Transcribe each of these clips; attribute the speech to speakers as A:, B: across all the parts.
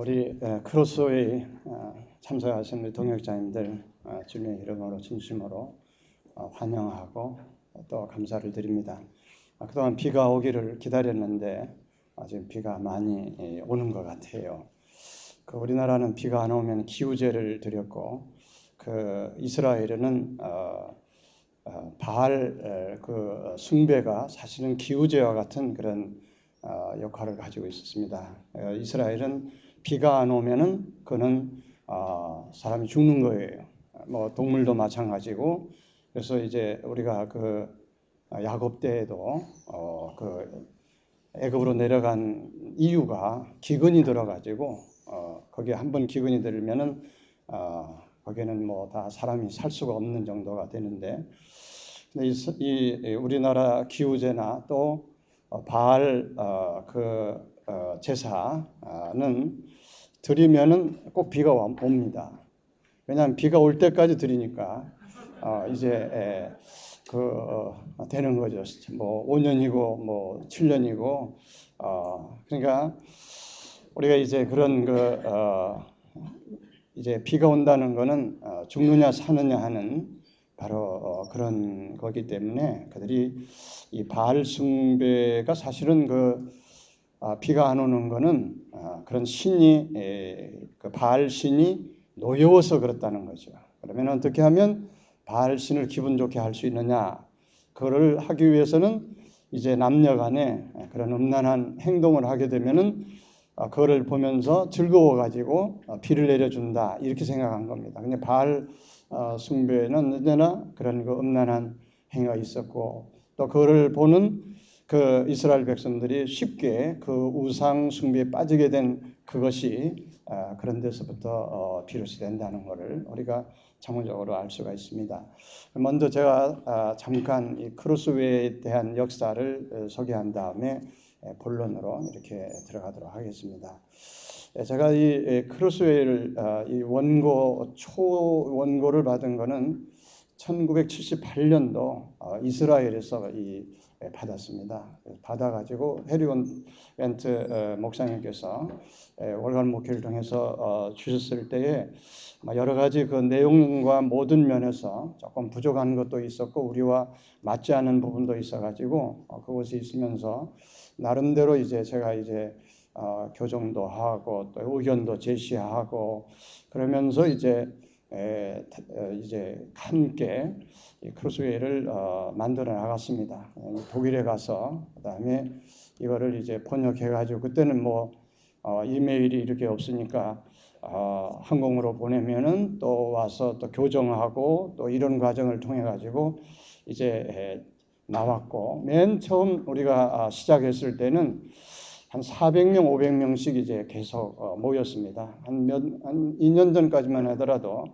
A: 우리 크로스웨이 참석하신 우리 동역자님들 주님의 이름으로 진심으로 환영하고 또 감사를 드립니다. 그동안 비가 오기를 기다렸는데 지금 비가 많이 오는 것 같아요. 우리나라는 비가 안 오면 기우제를 드렸고 이스라엘에는 바알 숭배가 사실은 기우제와 같은 그런 역할을 가지고 있었습니다. 이스라엘은 비가 안 오면은 그는 사람이 죽는 거예요. 뭐 동물도 마찬가지고. 그래서 이제 우리가 야곱 때에도 애굽으로 내려간 이유가 기근이 들어가지고 거기에 한번 기근이 들면은 거기는 뭐 다 사람이 살 수가 없는 정도가 되는데, 이 우리나라 기우제나 또 바알 제사는 드리면은 꼭 비가 옵니다. 왜냐하면 비가 올 때까지 드리니까 이제 되는 거죠. 뭐 5년이고 뭐 7년이고 그러니까 우리가 이제 그런 이제 비가 온다는 거는 죽느냐 사느냐 하는 바로 그런 거기 때문에 그들이 이 바알 숭배가 사실은 비가 안 오는 거는 그런 신이 바알 신이 노여워서 그렇다는 거죠. 그러면 어떻게 하면 바알 신을 기분 좋게 할 수 있느냐? 그걸 하기 위해서는 이제 남녀간에 그런 음란한 행동을 하게 되면은 그거를 보면서 즐거워 가지고 비를 내려준다 이렇게 생각한 겁니다. 근데 바알 숭배는 언제나 그런 음란한 행위가 있었고, 또 그거를 보는 이스라엘 백성들이 쉽게 우상 숭배에 빠지게 된 그것이 그런 데서부터 비롯이 된다는 것을 우리가 참고적으로 알 수가 있습니다. 먼저 제가 잠깐 이 크로스웨이에 대한 역사를 소개한 다음에 본론으로 이렇게 들어가도록 하겠습니다. 제가 이 크로스웨이를 이 원고를 받은 거는 1978년도 이스라엘에서 받았습니다. 받아가지고 해리 웬트 목사님께서 월간 목회를 통해서 주셨을 때에 여러 가지 그 내용과 모든 면에서 조금 부족한 것도 있었고 우리와 맞지 않은 부분도 있어가지고 그것이 있으면서 나름대로 이제 제가 이제 교정도 하고 또 의견도 제시하고 그러면서 이제 함께 크로스웨이를 만들어 나갔습니다. 독일에 가서 그다음에 이거를 이제 번역해 가지고, 그때는 뭐 이메일이 이렇게 없으니까 항공으로 보내면은 또 와서 또 교정하고 또 이런 과정을 통해 가지고 이제 나왔고, 맨 처음 우리가 시작했을 때는 한 400명, 500명씩 이제 계속 모였습니다. 한 2년 전까지만 하더라도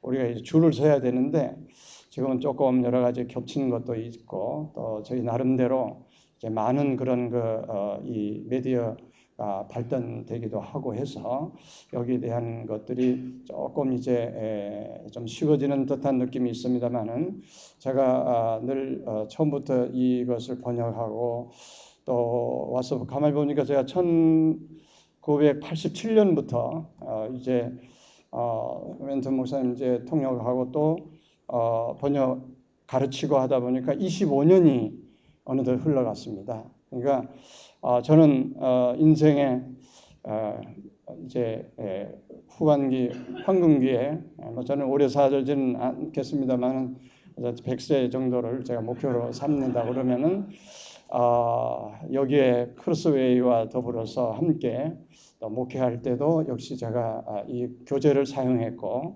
A: 우리가 이제 줄을 서야 되는데 지금은 조금 여러 가지 겹치는 것도 있고 또 저희 나름대로 이제 많은 그런 이 미디어가 발전되기도 하고 해서 여기에 대한 것들이 조금 이제 좀 쉬워지는 듯한 느낌이 있습니다만은, 제가 늘 처음부터 이것을 번역하고 또 와서 가만히 보니까 제가 1987년부터 이제 웬트 목사님 이제 통역하고 또 번역 가르치고 하다 보니까 25년이 어느덧 흘러갔습니다. 그러니까 저는 인생의 이제 후반기, 황금기에 저는 오래 살지는 않겠습니다만 100세 정도를 제가 목표로 삼는다 그러면은 여기에 크로스웨이와 더불어서 함께 또 목회할 때도 역시 제가 이 교재를 사용했고,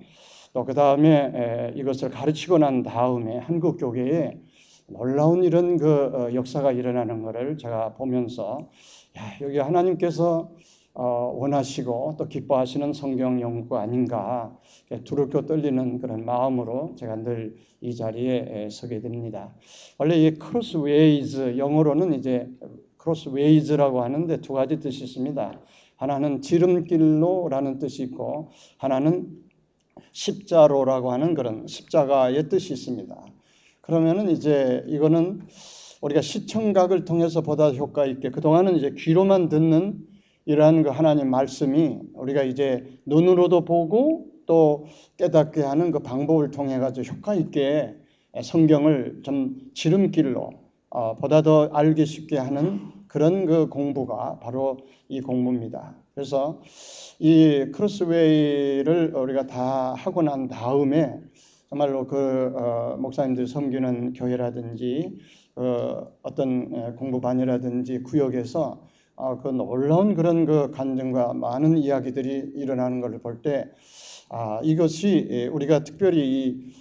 A: 또 그 다음에 이것을 가르치고 난 다음에 한국 교회에 놀라운 이런 역사가 일어나는 것을 제가 보면서 여기 하나님께서 원하시고 또 기뻐하시는 성경 연구가 아닌가 두렵고 떨리는 그런 마음으로 제가 늘 이 자리에 서게 됩니다. 원래 이 크로스웨이즈 영어로는 이제 크로스웨이즈라고 하는데 두 가지 뜻이 있습니다. 하나는 지름길로라는 뜻이 있고 하나는 십자로라고 하는 그런 십자가의 뜻이 있습니다. 그러면은 이제 이거는 우리가 시청각을 통해서 보다 효과 있게, 그동안은 이제 귀로만 듣는 이러한 그 하나님 말씀이 우리가 이제 눈으로도 보고 또 깨닫게 하는 그 방법을 통해 가지고 효과 있게 성경을 좀 지름길로 보다 더 알기 쉽게 하는 그런 그 공부가 바로 이 공부입니다. 그래서 이 크로스웨이를 우리가 다 하고 난 다음에 정말로 그 목사님들 섬기는 교회라든지 어떤 공부반이라든지 구역에서 그 놀라운 그런 그 간증과 많은 이야기들이 일어나는 것을 볼 때 이것이 우리가 특별히 이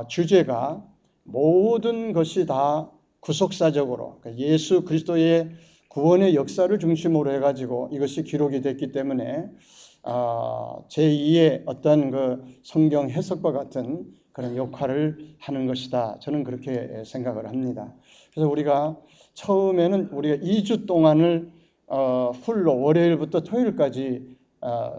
A: 주제가 모든 것이 다 구속사적으로 예수 그리스도의 구원의 역사를 중심으로 해가지고 이것이 기록이 됐기 때문에 제2의 어떤 그 성경 해석과 같은 그런 역할을 하는 것이다. 저는 그렇게 생각을 합니다. 그래서 우리가 처음에는 우리가 2주 동안을 풀로 월요일부터 토요일까지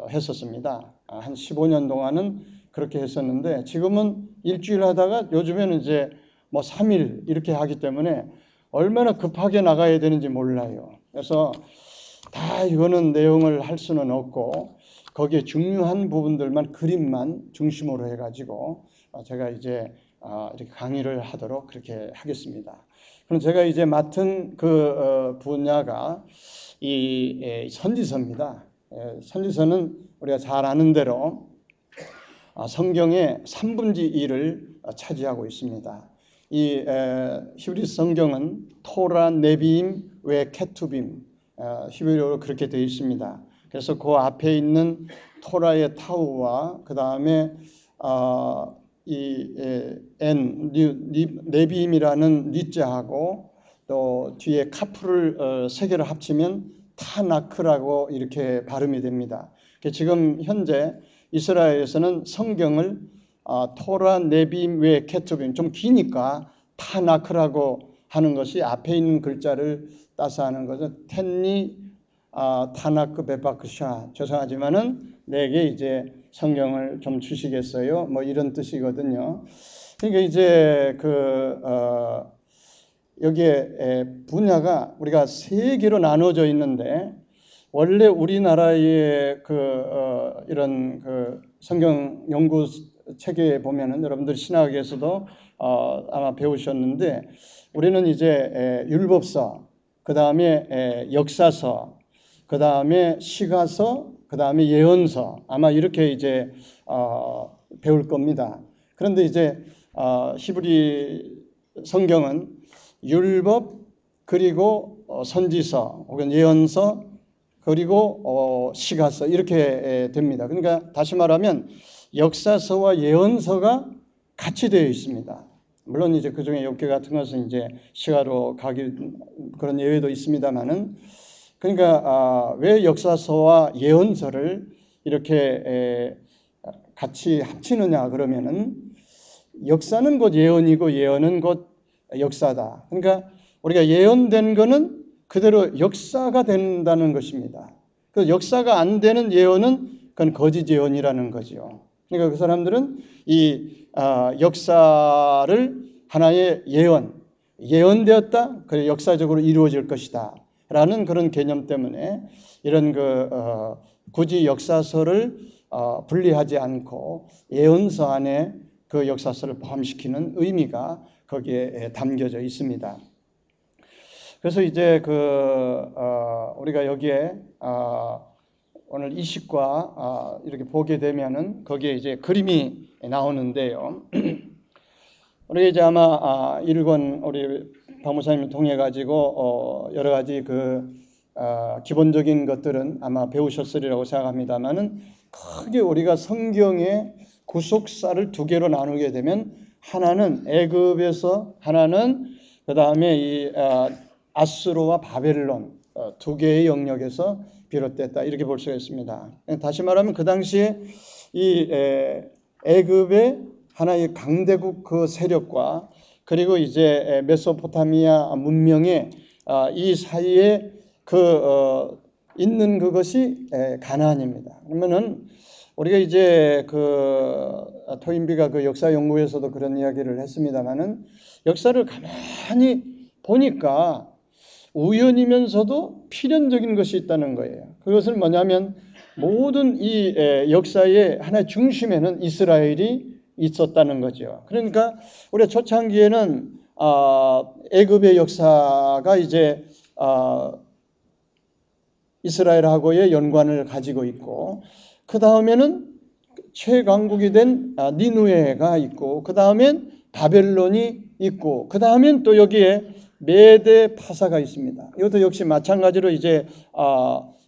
A: 했었습니다. 한 15년 동안은 그렇게 했었는데 지금은 일주일 하다가 요즘에는 이제 뭐 3일 이렇게 하기 때문에 얼마나 급하게 나가야 되는지 몰라요. 그래서 다 이거는 내용을 할 수는 없고 거기에 중요한 부분들만 그림만 중심으로 해가지고 제가 이제 이렇게 강의를 하도록 그렇게 하겠습니다. 그럼 제가 이제 맡은 그 분야가 이 선지서입니다. 선지서는 우리가 잘 아는 대로 성경의 3분의 1을 차지하고 있습니다. 이 히브리 성경은 토라, 네비임, 외 케투빔 히브리어로 그렇게 되어 있습니다. 그래서 그 앞에 있는 토라의 타우와 그 다음에 이 네비임이라는 니자하고 또 뒤에 카프를 세 개를 합치면 타나크라고 이렇게 발음이 됩니다. 지금 현재 이스라엘에서는 성경을 토라, 네비임, 외 케투빔 좀 기니까 타나크라고 하는 것이 앞에 있는 글자를 따서 하는 거죠. 텐니 타나크 베바크샤 죄송하지만은 내게 이제 성경을 좀 주시겠어요? 뭐 이런 뜻이거든요. 그러니까 이제 여기에 분야가 우리가 세 개로 나눠져 있는데 원래 우리나라의 이런 성경 연구 체계에 보면은 여러분들 신학에서도 아마 배우셨는데 우리는 이제 율법서, 그 다음에 역사서, 그 다음에 시가서, 그 다음에 예언서 아마 이렇게 이제 배울 겁니다. 그런데 이제 히브리 성경은 율법 그리고 선지서 혹은 예언서 그리고 시가서 이렇게 됩니다. 그러니까 다시 말하면 역사서와 예언서가 같이 되어 있습니다. 물론 이제 그 중에 욥기 같은 것은 이제 시가로 가기 그런 예외도 있습니다만은 그러니까 왜 역사서와 예언서를 이렇게 같이 합치느냐 그러면은 역사는 곧 예언이고 예언은 곧 역사다. 그러니까 우리가 예언된 거는 그대로 역사가 된다는 것입니다. 그 역사가 안 되는 예언은 그건 거짓 예언이라는 거죠. 그러니까 그 사람들은 이 역사를 하나의 예언되었다. 그래 역사적으로 이루어질 것이다. 라는 그런 개념 때문에 이런 굳이 역사서를 분리하지 않고 예언서 안에 그 역사서를 포함시키는 의미가 거기에 담겨져 있습니다. 그래서 이제 우리가 여기에 오늘 20과 이렇게 보게 되면은 거기에 이제 그림이 나오는데요. 우리가 이제 아마 일권 우리 박무사님을 통해 가지고 여러 가지 기본적인 것들은 아마 배우셨으리라고 생각합니다만은 크게 우리가 성경의 구속사를 두 개로 나누게 되면 하나는 애굽에서 하나는 그 다음에 이 아수르와 바벨론 두 개의 영역에서 비롯됐다 이렇게 볼 수가 있습니다. 다시 말하면 그 당시에 이 애굽의 하나의 강대국 그 세력과 그리고 이제 메소포타미아 문명의 이 사이에 있는 그것이 가나안입니다. 그러면은 우리가 이제 토인비가 역사 연구에서도 그런 이야기를 했습니다만은 역사를 가만히 보니까 우연이면서도 필연적인 것이 있다는 거예요. 그것은 뭐냐면 모든 이 역사의 하나의 중심에는 이스라엘이 있었다는 거죠. 그러니까 우리가 초창기에는 애굽의 역사가 이제 이스라엘하고의 연관을 가지고 있고, 그 다음에는 최강국이 된 니누에가 있고, 그 다음엔 바벨론이 있고, 그 다음엔 또 여기에 메대 파사가 있습니다. 이것도 역시 마찬가지로 이제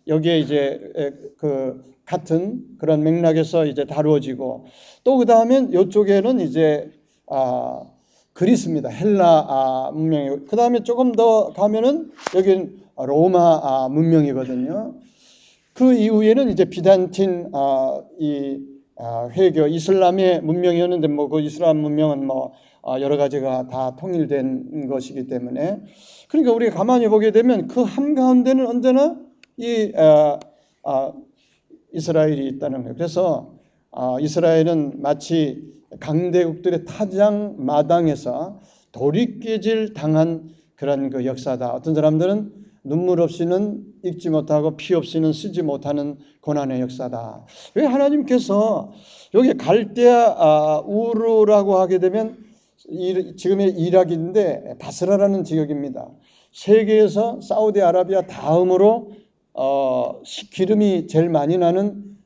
A: 여기에 이제 그 같은 그런 맥락에서 이제 다루어지고, 또 그 다음엔 이쪽에는 이제 그리스입니다. 헬라 문명이고, 그 다음에 조금 더 가면은 여기는 로마 문명이거든요. 그 이후에는 이제 비단틴 회교 이슬람의 문명이었는데, 뭐 그 이슬람 문명은 뭐 여러 가지가 다 통일된 것이기 때문에, 그러니까 우리가 가만히 보게 되면 그 한가운데는 언제나 이 이스라엘이 있다는 거예요. 그래서 이스라엘은 마치 강대국들의 타장 마당에서 도리깨질 당한 그런 그 역사다. 어떤 사람들은 눈물 없이는 읽지 못하고 피 없이는 쓰지 못하는 고난의 역사다. 왜 하나님께서 여기 갈대아 우르라고 하게 되면 지금의 이락인데 바스라라는 지역입니다. 세계에서 사우디아라비아 다음으로 기름이 제일 많이 나는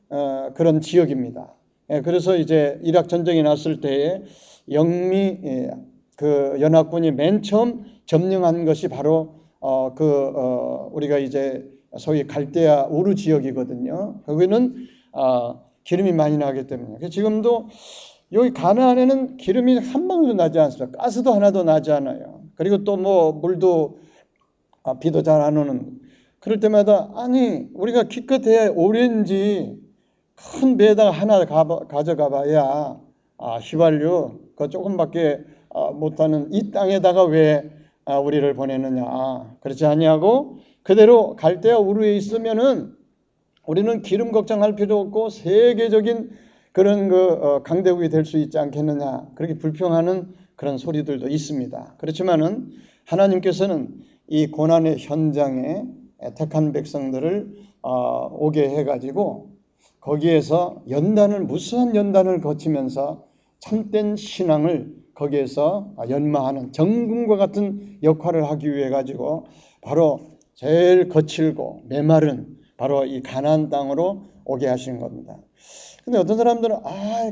A: 그런 지역입니다. 그래서 이제 이락 전쟁이 났을 때에 영미 그 연합군이 맨 처음 점령한 것이 바로 우리가 이제 소위 갈대아 우르 지역이거든요. 거기는 기름이 많이 나기 때문에. 지금도 여기 가나안에는 기름이 한 방울도 나지 않습니다. 가스도 하나도 나지 않아요. 그리고 또 뭐 물도 비도 잘 안 오는. 그럴 때마다 아니 우리가 기껏해야 오렌지 큰 배에다가 하나 가져가 봐야 휘발유 그 조금밖에 못하는 이 땅에다가 왜 우리를 보내느냐. 그렇지 아니하고 그대로 갈대아 우르에 있으면은 우리는 기름 걱정할 필요 없고 세계적인 그런 강대국이 될 수 있지 않겠느냐. 그렇게 불평하는 그런 소리들도 있습니다. 그렇지만은 하나님께서는 이 고난의 현장에 택한 백성들을 오게 해가지고 거기에서 무수한 연단을 거치면서 참된 신앙을 거기에서 연마하는 정금과 같은 역할을 하기 위해 가지고 바로 제일 거칠고 메마른 바로 이 가나안 땅으로 오게 하신 겁니다. 근데 어떤 사람들은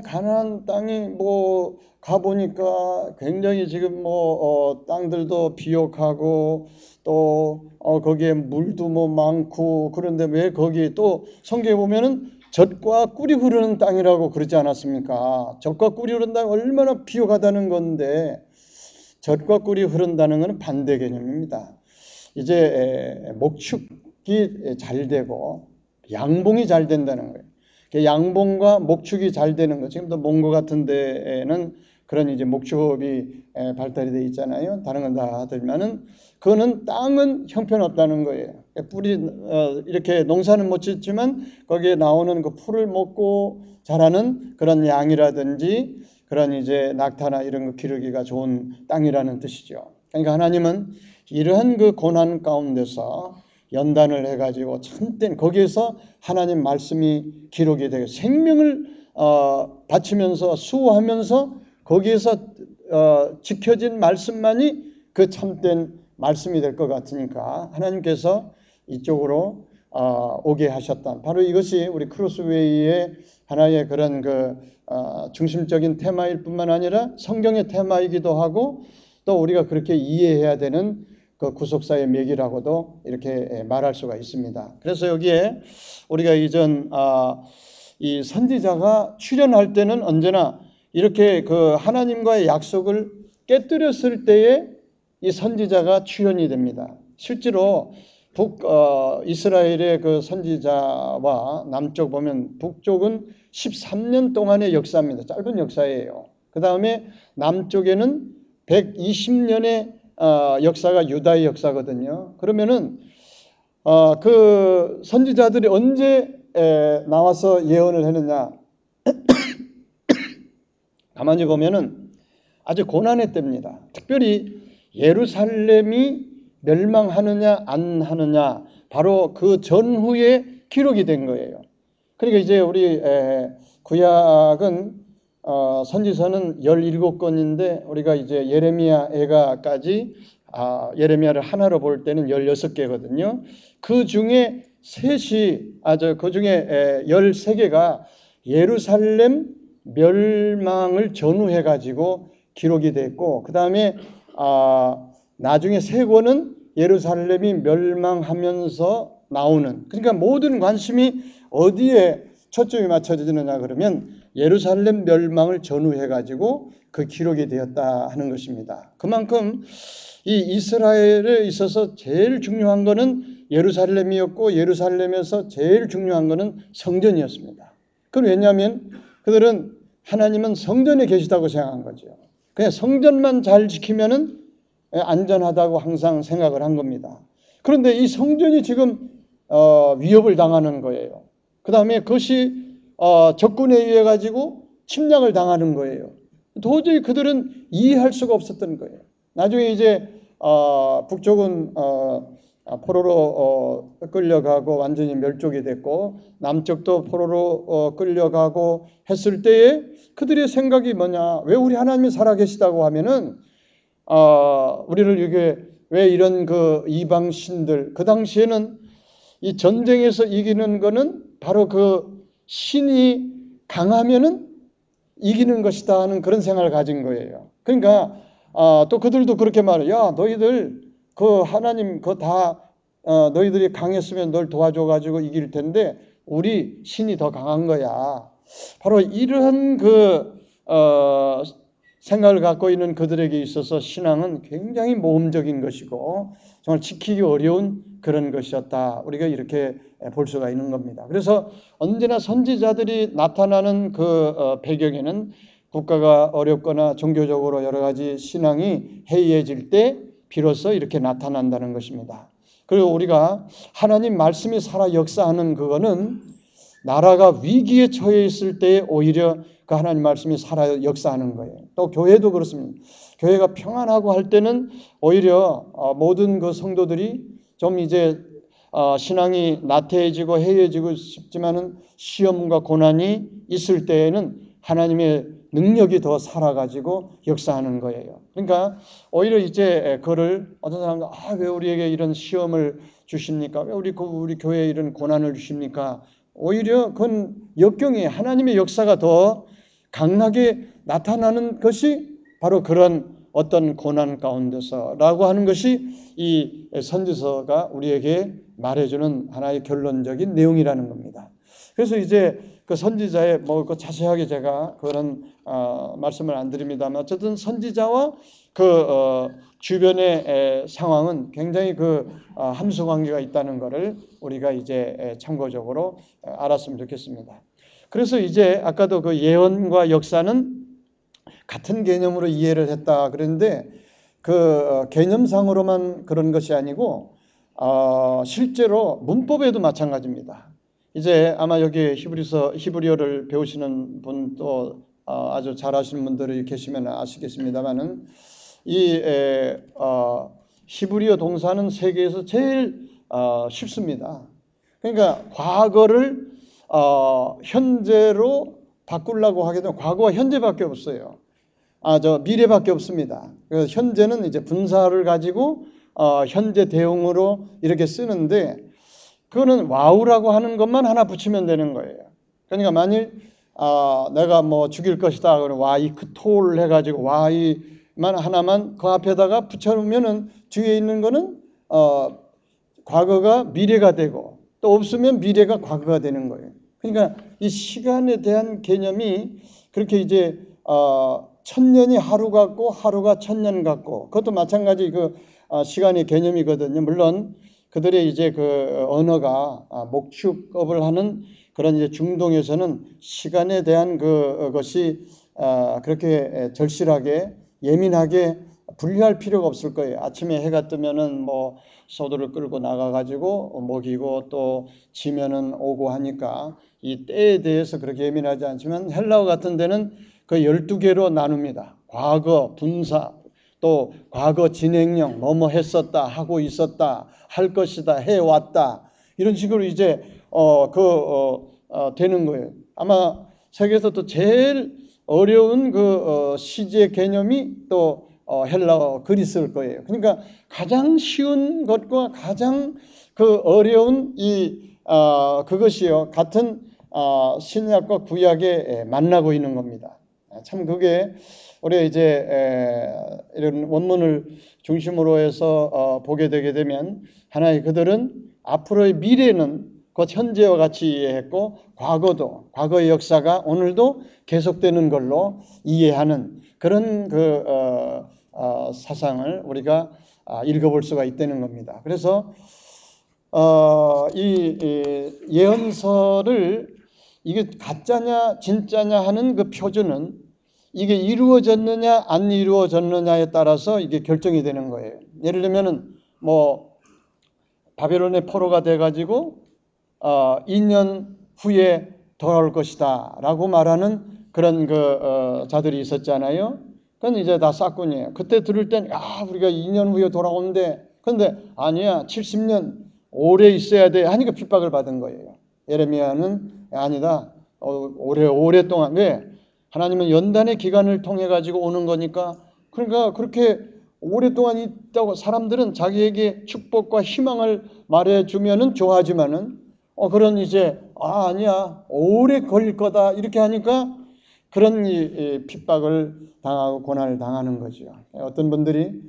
A: 가나안 땅이 뭐 가보니까 굉장히 지금 뭐 땅들도 비옥하고 또 거기에 물도 뭐 많고 그런데 왜 거기 또 성경에 보면은 젖과 꿀이 흐르는 땅이라고 그러지 않았습니까? 젖과 꿀이 흐르는 땅이 얼마나 비옥하다는 건데, 젖과 꿀이 흐른다는 것은 반대 개념입니다. 이제 목축이 잘 되고 양봉이 잘 된다는 거예요. 양봉과 목축이 잘 되는 거. 지금도 몽고 같은 데에는 그런 이제 목축업이 발달이 되어 있잖아요. 다른 건 다 하더니만은 그거는 땅은 형편없다는 거예요. 뿌리 이렇게 농사는 못 짓지만 거기에 나오는 그 풀을 먹고 자라는 그런 양이라든지 그런 이제 낙타나 이런 거 기르기가 좋은 땅이라는 뜻이죠. 그러니까 하나님은 이러한 그 고난 가운데서 연단을 해가지고 참된 거기에서 하나님 말씀이 기록이 되고 생명을 바치면서 수호하면서 거기에서 지켜진 말씀만이 그 참된 말씀이 될 것 같으니까 하나님께서 이쪽으로 오게 하셨다. 바로 이것이 우리 크로스웨이의 하나의 그런 중심적인 테마일 뿐만 아니라 성경의 테마이기도 하고 또 우리가 그렇게 이해해야 되는 그 구속사의 맥이라고도 이렇게 말할 수가 있습니다. 그래서 여기에 우리가 이전 이 선지자가 출현할 때는 언제나 이렇게 그 하나님과의 약속을 깨뜨렸을 때에 이 선지자가 출현이 됩니다. 실제로 이스라엘의 그 선지자와 남쪽 보면 북쪽은 13년 동안의 역사입니다. 짧은 역사예요. 그 다음에 남쪽에는 120년의 역사가 유다의 역사거든요. 그러면은 그 선지자들이 언제 나와서 예언을 했느냐? 가만히 보면은 아주 고난의 때입니다. 특별히 예루살렘이 멸망하느냐 안 하느냐 바로 그 전후에 기록이 된 거예요. 그러니까 이제 우리 구약은 선지서는 17권인데 우리가 이제 예레미야 애가까지 예레미야를 하나로 볼 때는 16개거든요. 그 중에 그 중에 13개가 예루살렘 멸망을 전후해 가지고 기록이 됐고, 그 다음에 나중에 3권은 예루살렘이 멸망하면서 나오는, 그러니까 모든 관심이 어디에 초점이 맞춰지느냐 그러면 예루살렘 멸망을 전후해 가지고 그 기록이 되었다 하는 것입니다. 그만큼 이 이스라엘에 있어서 제일 중요한 것은 예루살렘이었고, 예루살렘에서 제일 중요한 것은 성전이었습니다. 그건 왜냐하면 그들은 하나님은 성전에 계시다고 생각한 거죠. 그냥 성전만 잘 지키면은 안전하다고 항상 생각을 한 겁니다. 그런데 이 성전이 지금 위협을 당하는 거예요. 그 다음에 그것이 적군에 의해 가지고 침략을 당하는 거예요. 도저히 그들은 이해할 수가 없었던 거예요. 나중에 이제 북쪽은 포로로 끌려가고 완전히 멸족이 됐고, 남쪽도 포로로 끌려가고 했을 때에 그들의 생각이 뭐냐? 왜 우리 하나님이 살아계시다고 하면은 우리를 이게 왜 이런 그 이방 신들, 그 당시에는 이 전쟁에서 이기는 거는 바로 그 신이 강하면은 이기는 것이다 하는 그런 생각을 가진 거예요. 그러니까 또 그들도 그렇게 말해요. 야, 너희들 그 하나님 그 다 너희들이 강했으면 널 도와줘 가지고 이길 텐데 우리 신이 더 강한 거야. 바로 이러한 그 생각을 갖고 있는 그들에게 있어서 신앙은 굉장히 모험적인 것이고 정말 지키기 어려운 그런 것이었다. 우리가 이렇게 볼 수가 있는 겁니다. 그래서 언제나 선지자들이 나타나는 그 배경에는 국가가 어렵거나 종교적으로 여러 가지 신앙이 해이해질 때 비로소 이렇게 나타난다는 것입니다. 그리고 우리가 하나님 말씀이 살아 역사하는 그거는 나라가 위기에 처해 있을 때 오히려 그 하나님 말씀이 살아 역사하는 거예요. 또 교회도 그렇습니다. 교회가 평안하고 할 때는 오히려 모든 그 성도들이 좀 이제 신앙이 나태해지고 해이해지고 싶지만은 시험과 고난이 있을 때에는 하나님의 능력이 더 살아가지고 역사하는 거예요. 그러니까 오히려 이제 그를 어떤 사람은 왜 우리에게 이런 시험을 주십니까? 왜 우리 교회에 이런 고난을 주십니까? 오히려 그건 역경이 하나님의 역사가 더 강하게 나타나는 것이 바로 그런 어떤 고난 가운데서라고 하는 것이 이 선지서가 우리에게 말해주는 하나의 결론적인 내용이라는 겁니다. 그래서 이제 그 선지자의 그 자세하게 제가 그런 말씀을 안 드립니다만 어쨌든 선지자와 그 주변의 상황은 굉장히 그 함수 관계가 있다는 것을 우리가 이제 참고적으로 알았으면 좋겠습니다. 그래서 이제 아까도 그 예언과 역사는 같은 개념으로 이해를 했다 그랬는데 그 개념상으로만 그런 것이 아니고 실제로 문법에도 마찬가지입니다. 이제 아마 여기 히브리어를 배우시는 분도 아주 잘하시는 분들이 계시면 아시겠습니다만은 이 히브리어 동사는 세계에서 제일 쉽습니다. 그러니까 과거를 현재로 바꾸려고 하게 되면 과거와 현재밖에 없어요. 미래밖에 없습니다. 현재는 이제 분사를 가지고 현재 대용으로 이렇게 쓰는데 그거는 와우라고 하는 것만 하나 붙이면 되는 거예요. 그러니까 만일 내가 죽일 것이다 그러면 와이크톨 해가지고 와이만 하나만 그 앞에다가 붙여놓으면은 뒤에 있는 거는 과거가 미래가 되고 또 없으면 미래가 과거가 되는 거예요. 그러니까 이 시간에 대한 개념이 그렇게 이제 1000년이 하루 같고 하루가 1000년 같고 그것도 마찬가지 그 시간의 개념이거든요. 물론 그들의 이제 그 언어가 목축업을 하는 그런 이제 중동에서는 시간에 대한 그것이 그렇게 절실하게 예민하게 분리할 필요가 없을 거예요. 아침에 해가 뜨면은 소들을 끌고 나가가지고 먹이고 또 지면은 오고 하니까 이 때에 대해서 그렇게 예민하지 않지만 헬라어 같은 데는 그 12개로 나눕니다. 과거, 분사, 또 과거 진행형 뭐뭐 했었다, 하고 있었다, 할 것이다, 해왔다, 이런 식으로 이제 되는 거예요. 아마 세계에서 또 제일 어려운 시제 개념이 또 헬라어 그리스일 거예요. 그러니까 가장 쉬운 것과 가장 어려운 그것이요, 같은 신약과 구약에 만나고 있는 겁니다. 참 그게 우리가 이제 이런 원문을 중심으로 해서 보게 되게 되면 하나의 그들은 앞으로의 미래는 곧 현재와 같이 이해했고 과거의 역사가 오늘도 계속되는 걸로 이해하는 그런 사상을 우리가 읽어볼 수가 있다는 겁니다. 그래서 이 예언서를 이게 가짜냐 진짜냐 하는 그 표준은 이게 이루어졌느냐 안 이루어졌느냐에 따라서 이게 결정이 되는 거예요. 예를 들면은 바벨론의 포로가 돼가지고 2년 후에 돌아올 것이다 라고 말하는 그런 자들이 있었잖아요. 그건 이제 다 싹군이에요. 그때 들을 땐 우리가 2년 후에 돌아오는데, 근데 아니야, 70년 오래 있어야 돼 하니까 핍박을 받은 거예요. 예레미야는 아니다, 오랫동안. 왜? 하나님은 연단의 기간을 통해 가지고 오는 거니까. 그러니까 그렇게 오랫동안 있다고 사람들은 자기에게 축복과 희망을 말해주면은 좋아하지만은 그런 이제 아니야, 오래 걸릴 거다 이렇게 하니까 그런 핍박을 당하고 고난을 당하는 거죠. 어떤 분들이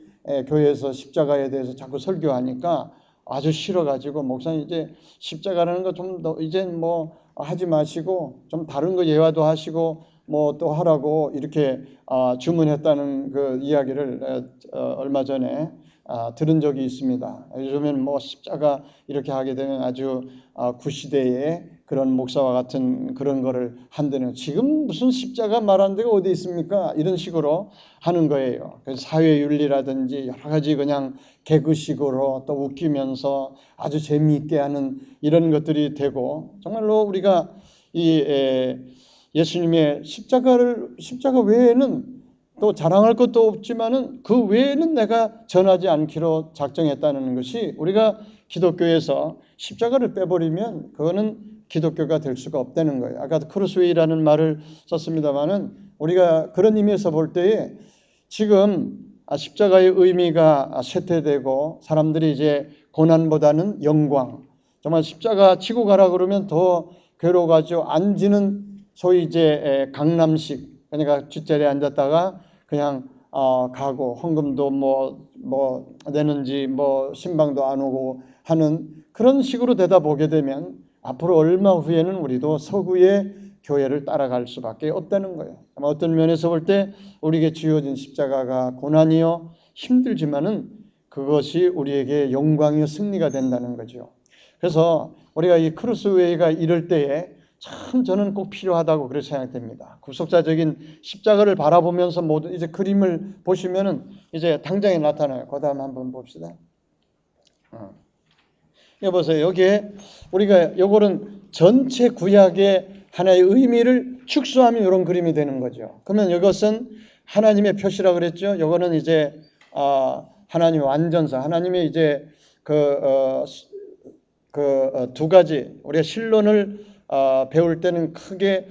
A: 교회에서 십자가에 대해서 자꾸 설교하니까 아주 싫어가지고, 목사님 이제 십자가라는 거 좀 더 이제 하지 마시고 좀 다른 거 예화도 하시고 또 하라고 이렇게 주문했다는 그 이야기를 얼마 전에 들은 적이 있습니다. 요즘엔 십자가 이렇게 하게 되면 아주 구시대의 그런 목사와 같은 그런 거를 한다는, 지금 무슨 십자가 말하는 데가 어디 있습니까? 이런 식으로 하는 거예요. 그래서 사회윤리라든지 여러 가지 그냥 개그식으로 또 웃기면서 아주 재미있게 하는 이런 것들이 되고, 정말로 우리가 예수님의 십자가 외에는 또 자랑할 것도 없지만은 그 외에는 내가 전하지 않기로 작정했다는 것이, 우리가 기독교에서 십자가를 빼버리면 그거는 기독교가 될 수가 없다는 거예요. 아까 크루스웨이라는 말을 썼습니다만은 우리가 그런 의미에서 볼 때에 지금 십자가의 의미가 쇠퇴되고 사람들이 이제 고난보다는 영광, 정말 십자가 지고 가라 그러면 더 괴로워가지고 앉는 소위 이제 강남식, 그러니까 뒷자리에 앉았다가 그냥 가고 헌금도 내는지 신방도 안 오고 하는 그런 식으로 되다 보게 되면 앞으로 얼마 후에는 우리도 서구의 교회를 따라갈 수밖에 없다는 거예요. 아마 어떤 면에서 볼 때 우리에게 주어진 십자가가 고난이요 힘들지만은 그것이 우리에게 영광이요 승리가 된다는 거죠. 그래서 우리가 이 크루스웨이가 이럴 때에 참 저는 꼭 필요하다고 그렇게 생각됩니다. 구속사적인 십자가를 바라보면서 모든 이제 그림을 보시면은 이제 당장에 나타나요. 그 다음 한번 봅시다. 여보세요. 여기에 우리가 요거는 전체 구약의 하나의 의미를 축소하면 이런 그림이 되는 거죠. 그러면 이것은 하나님의 표시라 그랬죠. 요거는 이제 하나님의 완전사, 하나님의 이제 두 가지, 우리가 신론을 배울 때는 크게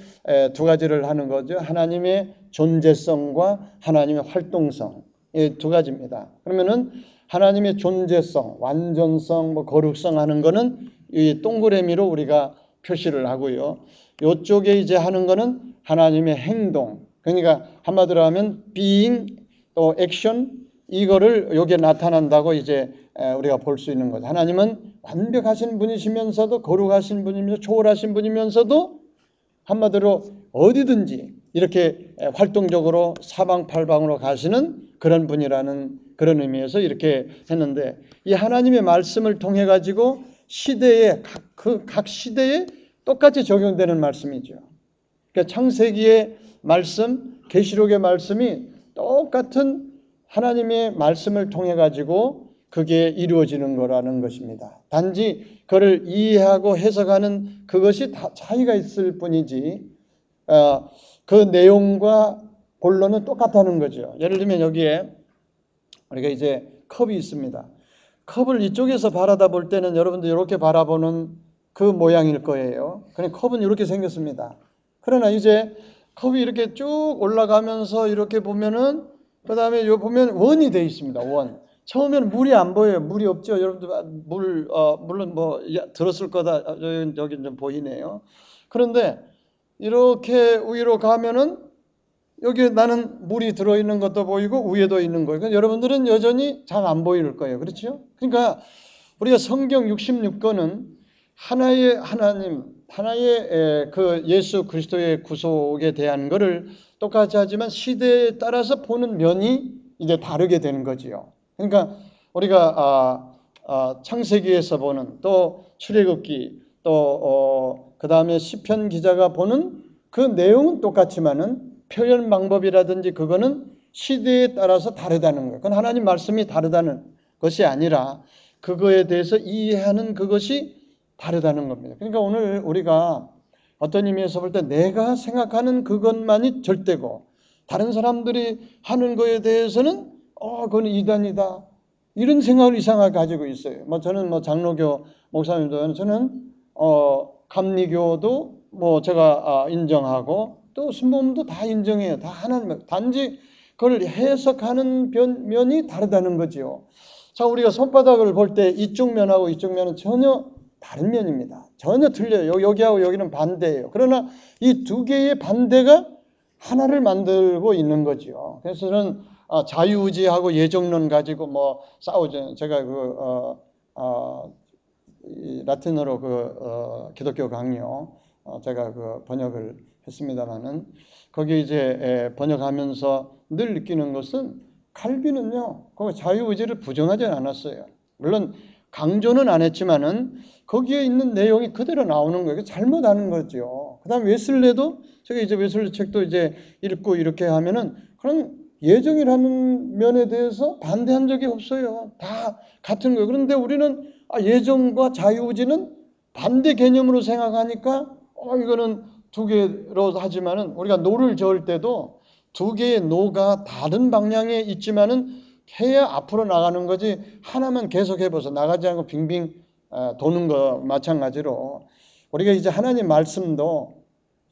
A: 두 가지를 하는 거죠. 하나님의 존재성과 하나님의 활동성, 이 두 가지입니다. 그러면은 하나님의 존재성, 완전성, 거룩성 하는 거는 이 동그라미로 우리가 표시를 하고요. 이쪽에 이제 하는 거는 하나님의 행동, 그러니까 한마디로 하면 being 또 action, 이거를 여기에 나타난다고 이제 우리가 볼 수 있는 거죠. 하나님은 완벽하신 분이시면서도 거룩하신 분이면서 초월하신 분이면서도 한마디로 어디든지 이렇게 활동적으로 사방팔방으로 가시는 그런 분이라는 그런 의미에서 이렇게 했는데, 이 하나님의 말씀을 통해 가지고 시대에 각 시대에 똑같이 적용되는 말씀이죠. 그러니까 창세기의 말씀, 계시록의 말씀이 똑같은 하나님의 말씀을 통해 가지고 그게 이루어지는 거라는 것입니다. 단지 그를 이해하고 해석하는 그것이 다 차이가 있을 뿐이지 그 내용과 본론은 똑같다는 거죠. 예를 들면 여기에 우리가 이제 컵이 있습니다. 컵을 이쪽에서 바라다 볼 때는 여러분들 이렇게 바라보는 그 모양일 거예요. 그냥 컵은 이렇게 생겼습니다. 그러나 이제 컵이 이렇게 쭉 올라가면서 이렇게 보면은 그 다음에 요 보면 원이 되어 있습니다. 원. 처음에는 물이 안 보여요. 물이 없죠. 여러분들 물론 뭐 들었을 거다. 여기 좀 보이네요. 그런데 이렇게 위로 가면은 여기 나는 물이 들어있는 것도 보이고 위에도 있는 거예요. 그러니까 여러분들은 여전히 잘 안 보일 거예요. 그렇죠? 그러니까 우리가 성경 66권은 하나의 하나님, 하나의 그 예수 그리스도의 구속에 대한 것을 똑같이 하지만 시대에 따라서 보는 면이 이제 다르게 되는 거지요. 그러니까 우리가 창세기에서 보는 또 출애굽기 또 그 다음에 시편 기자가 보는 그 내용은 똑같지만은 표현 방법이라든지 그거는 시대에 따라서 다르다는 거예요. 그건 하나님 말씀이 다르다는 것이 아니라 그거에 대해서 이해하는 그것이 다르다는 겁니다. 그러니까 오늘 우리가 어떤 의미에서 볼 때 내가 생각하는 그것만이 절대고 다른 사람들이 하는 거에 대해서는 그건 이단이다. 이런 생각을 이상하게 가지고 있어요. 저는 장로교 목사님도 저는 감리교도 제가 인정하고 또 순복음도 다 인정해요. 다 하나님. 단지 그걸 해석하는 면이 다르다는 거지요. 자, 우리가 손바닥을 볼 때 이쪽 면하고 이쪽 면은 전혀 다른 면입니다. 전혀 틀려요. 여기하고 여기는 반대예요. 그러나 이 두 개의 반대가 하나를 만들고 있는 거지요. 그래서 저는 자유의지하고 예정론 가지고 싸우죠. 제가 라틴어로 기독교 강요 제가 번역을 했습니다만은 거기 이제 번역하면서 늘 느끼는 것은 칼빈은요, 그 자유의지를 부정하지 않았어요. 물론 강조는 안 했지만은 거기에 있는 내용이 그대로 나오는 거예요. 잘못하는 거죠. 그 다음 웨슬레도 제가 이제 웨슬레 책도 이제 읽고 이렇게 하면은 그런 예정이라는 면에 대해서 반대한 적이 없어요. 다 같은 거예요. 그런데 우리는 예정과 자유의지는 반대 개념으로 생각하니까 이거는 두 개로 하지만은 우리가 노를 저을 때도 두 개의 노가 다른 방향에 있지만은 해야 앞으로 나가는 거지 하나만 계속 해봐서 나가지 않고 빙빙 도는 거 마찬가지로 우리가 이제 하나님 말씀도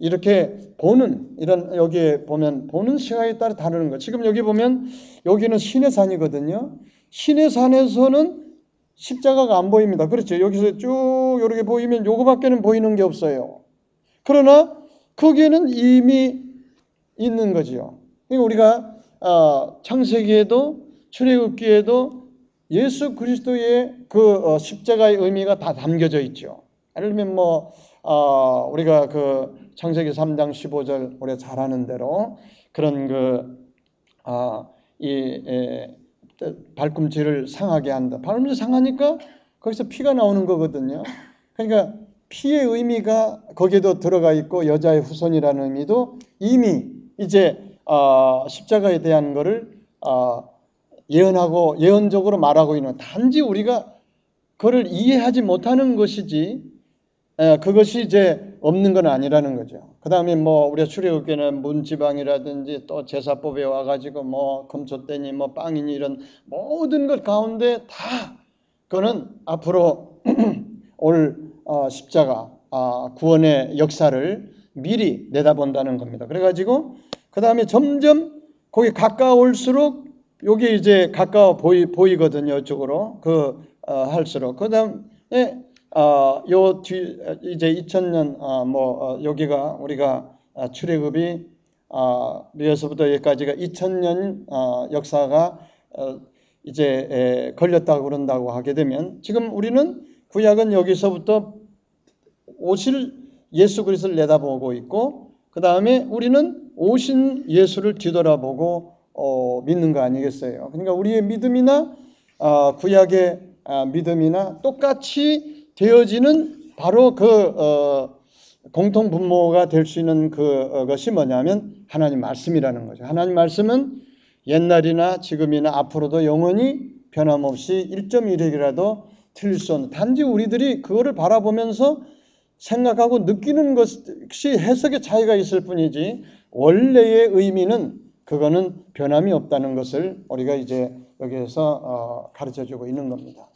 A: 이렇게 보는 이런 여기에 보면 보는 시각에 따라 다르는 거. 지금 여기 보면 여기는 신의 산이거든요. 신의 산에서는 십자가가 안 보입니다. 그렇죠. 여기서 쭉 이렇게 보이면 요거밖에는 보이는 게 없어요. 그러나 거기에는 이미 있는 거지요. 그러니까 우리가 창세기에도 출애굽기에도 예수 그리스도의 그 십자가의 의미가 다 담겨져 있죠. 예를 들면 우리가 그 창세기 3장 15절 우리가 잘 아는 대로 그런 발꿈치를 상하게 한다. 발꿈치 상하니까 거기서 피가 나오는 거거든요. 그러니까 피의 의미가 거기에도 들어가 있고 여자의 후손이라는 의미도 이미 이제 십자가에 대한 거를 예언하고 예언적으로 말하고 있는 단지 우리가 그걸 이해하지 못하는 것이지 그것이 이제 없는 건 아니라는 거죠. 그 다음에 우리가 출애굽기는 문지방이라든지 또 제사법에 와가지고 금초대니 빵이니 이런 모든 것 가운데 다 그거는 앞으로 올 십자가 구원의 역사를 미리 내다본다는 겁니다. 그래가지고 그 다음에 점점 거기 가까울수록 여기 이제 가까워 보이거든요. 이쪽으로 할수록 그 다음에 요 뒤 이제 2000년 여기가 우리가 출애굽이 여기서부터 여기까지가 2000년 역사가 이제 걸렸다고 그런다고 하게 되면 지금 우리는 구약은 여기서부터 오실 예수 그리스도를 내다보고 있고 그 다음에 우리는 오신 예수를 뒤돌아보고 믿는 거 아니겠어요? 그러니까 우리의 믿음이나 구약의 믿음이나 똑같이 되어지는 바로 공통 분모가 될 수 있는 그것이 뭐냐면 하나님 말씀이라는 거죠. 하나님 말씀은 옛날이나 지금이나 앞으로도 영원히 변함없이 1.1핵이라도 틀릴 수 없는 단지 우리들이 그거를 바라보면서 생각하고 느끼는 것이 해석의 차이가 있을 뿐이지 원래의 의미는 그거는 변함이 없다는 것을 우리가 이제 여기에서 가르쳐주고 있는 겁니다.